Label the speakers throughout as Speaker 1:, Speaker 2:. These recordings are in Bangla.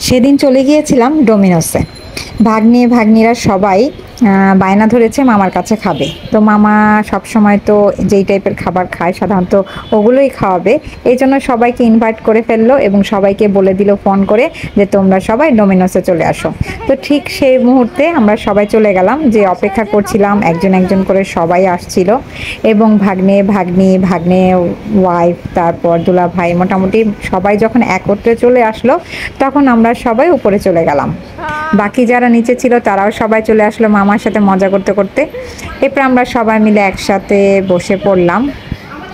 Speaker 1: সেদিন চলে গিয়েছিলাম ডোমিনোসে। ভাগ্নে ভাগ্নিরা সবাই বায়না ধরেছে মামার কাছে খাবে। তো মামা সব সময় তো যেই টাইপের খাবার খায় সাধারণত ওগুলোই খাওয়াবে। এই জন্য সবাইকে ইনভাইট করে ফেললো এবং সবাইকে বলে দিল ফোন করে যে তোমরা সবাই ডোমিনোসে চলে আসো। তো ঠিক সেই মুহূর্তে আমরা সবাই চলে গেলাম, যে অপেক্ষা করছিলাম একজন একজন করে সবাই আসছিল এবং ভাগ্নে ভাগ্নি ভাগ্নে ওয়াইফ তারপর দুলা ভাই মোটামুটি সবাই যখন একত্রে চলে আসলো তখন আমরা সবাই উপরে চলে গেলাম। বাকি যারা নিচে ছিল তারাও সবাই চলে আসলো মামার সাথে মজা করতে করতে। এরপর আমরা সবাই মিলে একসাথে বসে পড়লাম।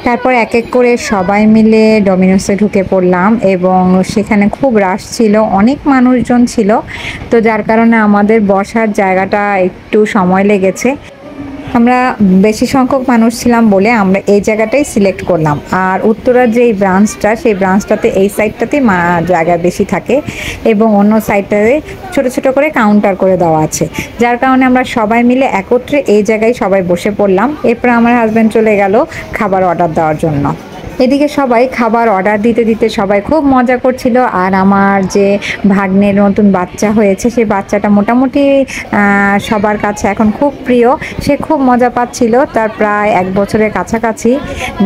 Speaker 1: তারপর এক এক করে সবাই মিলে ডোমিনোসে ঢুকে পড়লাম এবং সেখানে খুব রাশ ছিল, অনেক মানুষজন ছিল। তো যার কারণে আমাদের বসার জায়গাটা একটু সময় লেগেছে। আমরা বেশি সংখ্যক মানুষ ছিলাম বলে আমরা এই জায়গাটাই সিলেক্ট করলাম। আর উত্তরার যে ব্রাঞ্চটা সেই ব্রাঞ্চটাতে এই সাইডটাতেই জায়গা বেশি থাকে এবং অন্য সাইডটাতে ছোট ছোট করে কাউন্টার করে দেওয়া আছে, যার কারণে আমরা সবাই মিলে একত্রে এই জায়গায় সবাই বসে পড়লাম। এরপর আমার হাজব্যান্ড চলে গেল খাবার অর্ডার দেওয়ার জন্য। এদিকে সবাই খাবার অর্ডার দিতে দিতে সবাই খুব মজা করছিল। আর আমার যে ভাগ্নের নতুন বাচ্চা হয়েছে সেই বাচ্চাটা মোটামুটি সবার কাছে এখন খুব প্রিয়, সে খুব মজা পাচ্ছিল। তার প্রায় 1 বছরের কাছাকাছি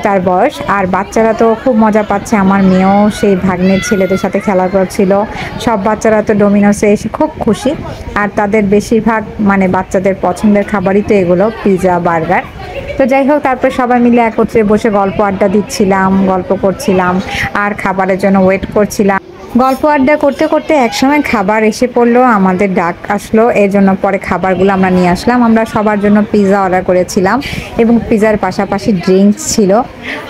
Speaker 1: তার বয়স। আর বাচ্চারা তো খুব মজা পাচ্ছে, আমার মেয়েও সেই ভাগ্নের ছেলেদের সাথে খেলা করছিল। সব বাচ্চারা তো ডোমিনোসে এসে খুব খুশি। আর তাদের বেশিরভাগ মানে বাচ্চাদের পছন্দের খাবারই তো এগুলো, পিৎজা বার্গার। তো যাই হোক, তারপর সবাই মিলে একত্রে বসে গল্প আড্ডা দিচ্ছিলাম, গল্প করছিলাম আর খাবারের জন্য ওয়েট করছিলাম। গল্প আড্ডা করতে করতে একসময় খাবার এসে পড়লো, আমাদের ডাক আসলো। এর জন্য পরে খাবারগুলো আমরা নিয়ে আসলাম। আমরা সবার জন্য পিৎজা অর্ডার করেছিলাম এবং পিৎজার পাশাপাশি ড্রিঙ্কস ছিল।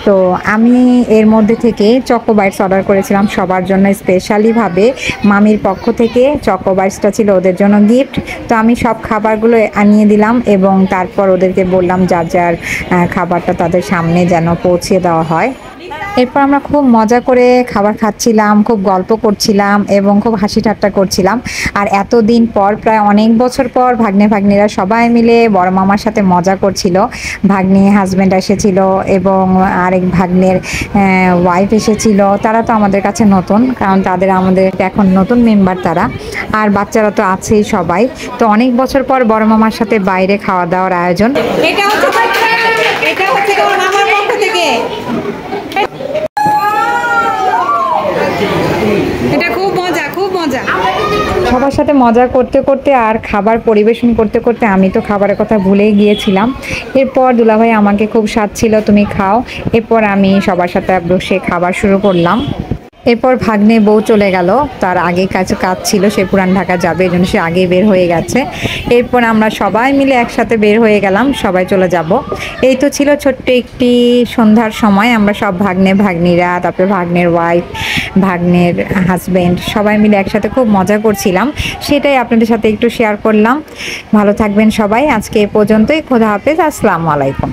Speaker 1: তো আমি এর মধ্যে থেকে চকো বাইটস অর্ডার করেছিলাম সবার জন্য স্পেশালিভাবে। মামির পক্ষ থেকে চকো বাইটসটা ছিল ওদের জন্য গিফট। তো আমি সব খাবারগুলো আনিয়ে দিলাম এবং তারপর ওদেরকে বললাম যার যার খাবারটা তাদের সামনে যেন পৌঁছে দেওয়া হয়। এরপর আমরা খুব মজা করে খাবার খাচ্ছিলাম, খুব গল্প করছিলাম এবং খুব হাসি ঠাট্টা করছিলাম। আর এতদিন পর, প্রায় অনেক বছর পর ভাগ্নে ভাগ্নিরা সবাই মিলে বড় মামার সাথে মজা করছিল। ভাগ্নি হাজব্যান্ড এসেছিল এবং আরেক ভাগ্নের ওয়াইফ এসেছিল। তারা তো আমাদের কাছে নতুন, কারণ আমাদের এখন নতুন মেম্বার তারা। আর বাচ্চারা তো আছেই সবাই। তো অনেক বছর পর বড় মামার সাথে বাইরে খাওয়া দাওয়ার আয়োজন। এটা হচ্ছে মামার পক্ষ থেকে। এটা খুব মজা, খুব মজা। সবার সাথে মজা করতে করতে আর খাবার পরিবেশন করতে করতে আমি তো খাবারের কথা ভুলেই গিয়েছিলাম। এরপর দুলাভাই আমাকে খুব স্বাদ ছিল তুমি খাও। এরপর আমি সবার সাথে বসে খাবার শুরু করলাম। এরপর ভাগ্নে বউ চলে গেল, তার আগে কাছে কাজ ছিল, সে পুরান ঢাকা যাবে, এই জন্য সে আগেই বের হয়ে গেছে। এরপর আমরা সবাই মিলে একসাথে বের হয়ে গেলাম, সবাই চলে যাব। এই তো ছিল ছোট্ট একটি সন্ধ্যার সময়। আমরা সব ভাগ্নে ভাগ্নিরা, তারপরে ভাগ্নের ওয়াইফ, ভাগ্নের হাজব্যান্ড সবাই মিলে একসাথে খুব মজা করছিলাম। সেটাই আপনাদের সাথে একটু শেয়ার করলাম। ভালো থাকবেন সবাই। আজকে এ পর্যন্তই। খোদা হাফেজ। আসসালামু আলাইকুম।